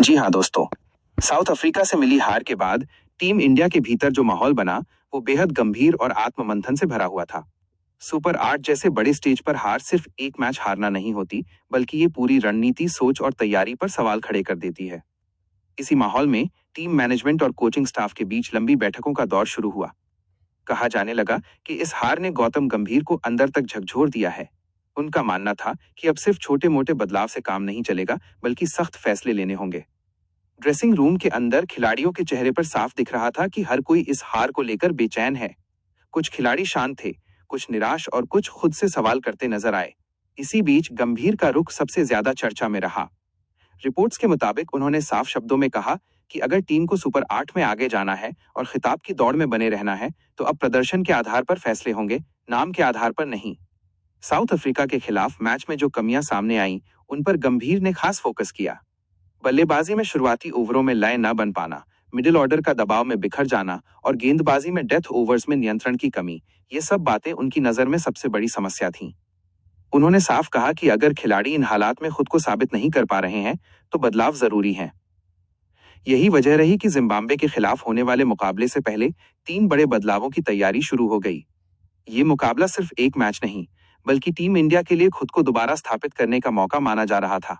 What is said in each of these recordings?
जी हाँ दोस्तों, south Africa से मिली हार के बाद टीम इंडिया के भीतर जो माहौल बना वो बेहद गंभीर और आत्ममंथन से भरा हुआ था। सुपर 8 जैसे बड़े स्टेज पर हार सिर्फ एक मैच हारना नहीं होती, बल्कि ये पूरी रणनीति, सोच और तैयारी पर सवाल खड़े कर देती है। इसी माहौल में टीम मैनेजमेंट और कोचिंग स्टाफ के बीच लंबी बैठकों का दौर शुरू हुआ। कहा जाने लगा कि इस हार ने गौतम गंभीर को अंदर तक झकझोर दिया है। उनका मानना था कि अब सिर्फ छोटे मोटे बदलाव से काम नहीं चलेगा, बल्कि सख्त फैसले लेने होंगे। ड्रेसिंग रूम के अंदर खिलाड़ियों के चेहरे पर साफ दिख रहा था कि हर कोई इस हार को लेकर बेचैन है। कुछ खिलाड़ी शांत थे, कुछ निराश और कुछ खुद से सवाल करते नजर आए। इसी बीच गंभीर का रुख सबसे ज्यादा चर्चा में रहा। रिपोर्ट्स के मुताबिक उन्होंने साफ शब्दों में कहा कि अगर टीम को सुपर 8 में आगे जाना है और खिताब की दौड़ में बने रहना है, तो अब प्रदर्शन के आधार पर फैसले होंगे, नाम के आधार पर नहीं। साउथ अफ्रीका के खिलाफ मैच में जो कमियां सामने आईं, उन पर गंभीर ने खास फोकस किया। बल्लेबाजी में शुरुआती ओवरों में लय न बन पाना, मिडिल ऑर्डर का दबाव में बिखर जाना और गेंदबाजी में डेथ ओवर्स में नियंत्रण की कमी, ये सब बातें उनकी नजर में सबसे बड़ी समस्या थीं। उन्होंने साफ कहा कि अगर खिलाड़ी इन हालात में खुद को साबित नहीं कर पा रहे हैं, तो बदलाव जरूरी हैं। यही वजह रही कि जिम्बाब्वे के खिलाफ होने वाले मुकाबले से पहले 3 बड़े बदलावों की तैयारी शुरू हो गई। ये मुकाबला सिर्फ एक मैच नहीं, बल्कि टीम इंडिया के लिए खुद को दोबारा स्थापित करने का मौका माना जा रहा था।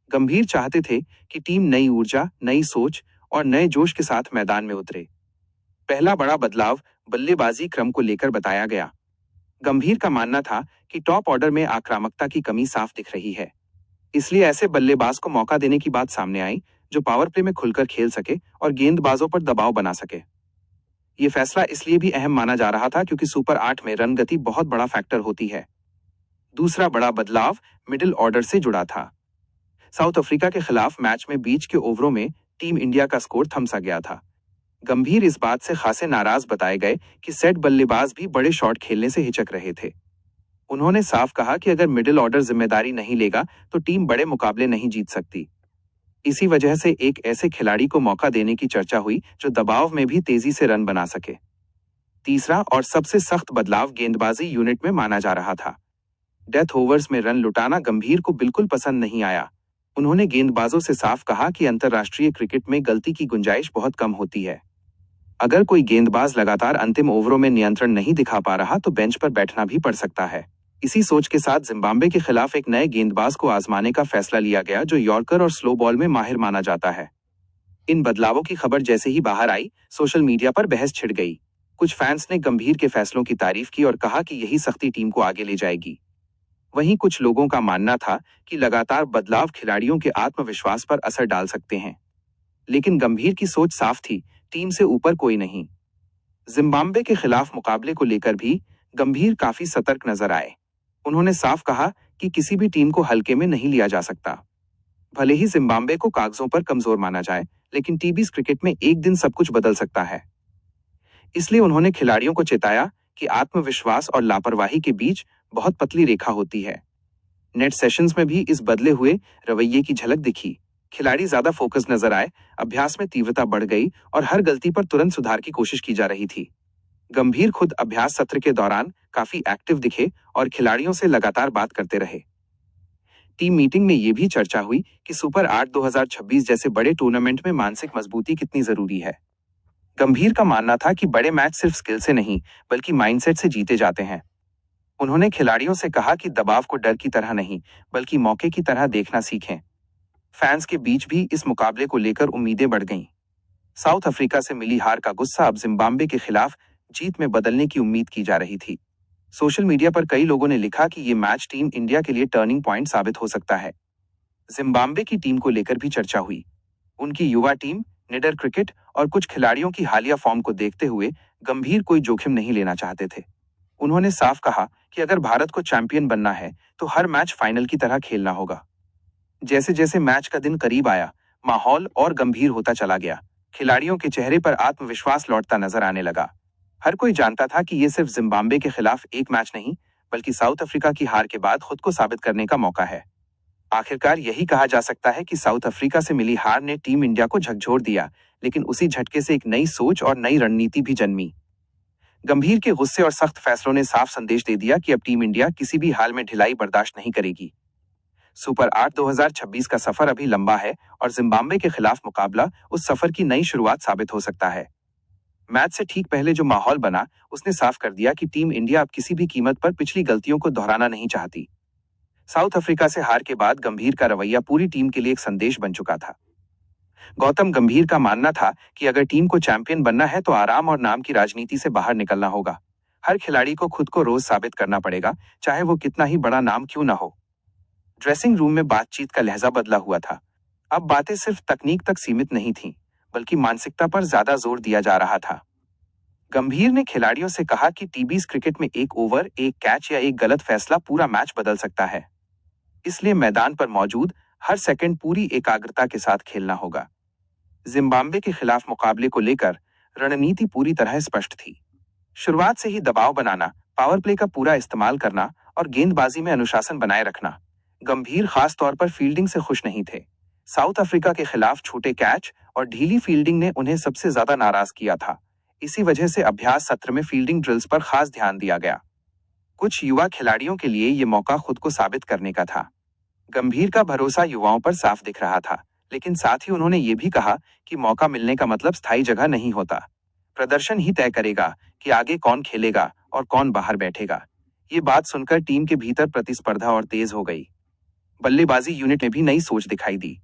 गंभीर चाहते थे कि टीम नई ऊर्जा, नई सोच और नए जोश के साथ मैदान में उतरे। पहला बड़ा बदलाव बल्लेबाजी क्रम को लेकर बताया गया। गंभीर का मानना था कि टॉप ऑर्डर में आक्रामकता की कमी साफ दिख रही है। इसलिए ऐसे बल्लेबाज को मौका देने की बात सामने आई जो पावर प्ले में खुलकर खेल सके और गेंदबाजों पर दबाव बना सके। ये फैसला इसलिए भी अहम माना जा रहा था क्योंकि सुपर 8 में रन गति बहुत बड़ा फैक्टर होती है। दूसरा बड़ा बदलाव मिडिल ऑर्डर से जुड़ा था। साउथ अफ्रीका के खिलाफ मैच में बीच के ओवरों में टीम इंडिया का स्कोर थम सा गया था। गंभीर इस बात से खासे नाराज बताए गए कि सेट बल्लेबाज भी बड़े शॉट खेलने से हिचक रहे थे। उन्होंने साफ कहा कि अगर मिडिल ऑर्डर जिम्मेदारी नहीं लेगा तो टीम बड़े मुकाबले नहीं जीत सकती। इसी वजह से एक ऐसे खिलाड़ी को मौका देने की चर्चा हुई जो दबाव में भी तेजी से रन बना सके। तीसरा और सबसे सख्त बदलाव गेंदबाजी यूनिट में माना जा रहा था। डेथ ओवर्स में रन लुटाना गंभीर को बिल्कुल पसंद नहीं आया। उन्होंने गेंदबाजों से साफ कहा कि अंतर्राष्ट्रीय क्रिकेट में गलती की गुंजाइश बहुत कम होती है। अगर कोई गेंदबाज लगातार अंतिम ओवरों में नियंत्रण नहीं दिखा पा रहा तो बेंच पर बैठना भी पड़ सकता है। इसी सोच के साथ जिम्बाब्वे के खिलाफ एक नए गेंदबाज को आजमाने का फैसला लिया गया जो यॉर्कर और स्लो बॉल में माहिर माना जाता है। इन बदलावों की खबर जैसे ही बाहर आई, सोशल मीडिया पर बहस छिड़ गई। कुछ फैंस ने गंभीर के फैसलों की तारीफ की और कहा कि यही सख्ती टीम को आगे ले जाएगी। वहीं कुछ लोगों का मानना था कि लगातार बदलाव खिलाड़ियों के आत्मविश्वास पर असर डाल सकते हैं। लेकिन गंभीर की सोच साफ थी, टीम से ऊपर कोई नहीं। जिम्बाब्वे के खिलाफ मुकाबले को लेकर भी गंभीर काफी सतर्क नजर आए। उन्होंने साफ कहा कि किसी भी टीम को हल्के में नहीं लिया जा सकता। भले ही जिम्बाब्वे को कागजों पर कमजोर माना जाए, लेकिन टी20 क्रिकेट में एक दिन सब कुछ बदल सकता है। इसलिए उन्होंने खिलाड़ियों को चेताया कि आत्मविश्वास और लापरवाही के बीच बहुत पतली रेखा होती है। नेट सेशंस में भी इस बदले हुए रवैये की झलक दिखी। खिलाड़ी ज्यादा फोकस नजर आए, अभ्यास में तीव्रता बढ़ गई और हर गलती पर तुरंत सुधार की कोशिश की जा रही थी। गंभीर खुद अभ्यास सत्र के दौरान काफी एक्टिव दिखे और खिलाड़ियों से लगातार बात करते रहे। टीम मीटिंग में यह भी चर्चा हुई कि सुपर 8 2026 जैसे बड़े टूर्नामेंट में मानसिक मजबूती कितनी जरूरी है। गंभीर का मानना था कि बड़े मैच सिर्फ स्किल से नहीं, बल्कि माइंडसेट से जीते जाते हैं। उन्होंने खिलाड़ियों से कहा कि दबाव को डर की तरह नहीं, बल्कि मौके की तरह देखना सीखें। फैंस के बीच भी इस मुकाबले को लेकर उम्मीदें बढ़ गईं। साउथ अफ्रीका से मिली हार का गुस्सा अब जिम्बाब्वे के खिलाफ जीत में बदलने की उम्मीद की जा रही थी। सोशल मीडिया पर कई लोगों ने लिखा कि ये मैच टीम इंडिया के लिए टर्निंग पॉइंट साबित हो सकता है। जिम्बाब्वे की टीम को लेकर भी चर्चा हुई। उनकी युवा टीम, निडर क्रिकेट और कुछ खिलाड़ियों की हालिया फॉर्म को देखते हुए गंभीर कोई जोखिम नहीं लेना चाहते थे। उन्होंने साफ कहा कि अगर भारत को चैंपियन बनना है तो हर मैच फाइनल की तरह खेलना होगा। जैसे जैसे मैच का दिन करीब आया, माहौल और गंभीर होता चला गया। खिलाड़ियों के चेहरे पर आत्मविश्वास लौटता नजर आने लगा। हर कोई जानता था कि यह सिर्फ जिम्बाब्वे के खिलाफ एक मैच नहीं, बल्कि साउथ अफ्रीका की हार के बाद खुद को साबित करने का मौका है। आखिरकार यही कहा जा सकता है कि साउथ अफ्रीका से मिली हार ने टीम इंडिया को झकझोर दिया, लेकिन उसी झटके से एक नई सोच और नई रणनीति भी जन्मी। गंभीर के गुस्से और सख्त फैसलों ने साफ संदेश दे दिया कि अब टीम इंडिया किसी भी हाल में ढिलाई बर्दाश्त नहीं करेगी। सुपर 8 2026 का सफर अभी लंबा है और जिम्बाब्वे के खिलाफ मुकाबला उस सफर की नई शुरुआत साबित हो सकता है। मैच से ठीक पहले जो माहौल बना, उसने साफ कर दिया कि टीम इंडिया अब किसी भी कीमत पर पिछली गलतियों को दोहराना नहीं चाहती। साउथ अफ्रीका से हार के बाद गंभीर का रवैया पूरी टीम के लिए एक संदेश बन चुका था। गौतम गंभीर का मानना था कि अगर टीम को चैंपियन बनना है तो आराम और नाम की राजनीति से बाहर निकलना होगा। हर खिलाड़ी को खुद को रोज साबित करना पड़ेगा, चाहे वो कितना ही बड़ा नाम क्यों ना हो। ड्रेसिंग रूम में बातचीत का लहजा बदला हुआ था। अब बातें सिर्फ तकनीक तक सीमित नहीं थीं, बल्कि मानसिकता पर ज्यादा जोर दिया जा रहा था। गंभीर ने खिलाड़ियों से कहा कि टीबीज क्रिकेट में एक ओवर, एक कैच या एक गलत फैसला पूरा मैच बदल सकता है। इसलिए मैदान पर मौजूद हर सेकंड पूरी एकाग्रता के साथ खेलना होगा। जिम्बाब्वे के खिलाफ मुकाबले को लेकर रणनीति पूरी तरह स्पष्ट थी। शुरुआत से ही दबाव बनाना, पावर प्ले का पूरा इस्तेमाल करना और गेंदबाजी में अनुशासन बनाए रखना। गंभीर खास तौर पर फील्डिंग से खुश नहीं थे। साउथ अफ्रीका के खिलाफ छोटे कैच और ढीली फील्डिंग ने उन्हें सबसे ज्यादा नाराज किया था। इसी वजह से अभ्यास सत्र में फील्डिंग ड्रिल्स पर खास ध्यान दिया गया। कुछ युवा खिलाड़ियों के लिए ये मौका खुद को साबित करने का था। गंभीर का भरोसा युवाओं पर साफ दिख रहा था, लेकिन साथ ही उन्होंने ये भी कहा कि मौका मिलने का मतलब स्थायी जगह नहीं होता। प्रदर्शन ही तय करेगा कि आगे कौन खेलेगा और कौन बाहर बैठेगा। ये बात सुनकर टीम के भीतर प्रतिस्पर्धा और तेज हो गई। बल्लेबाजी यूनिट में भी नई सोच दिखाई दी।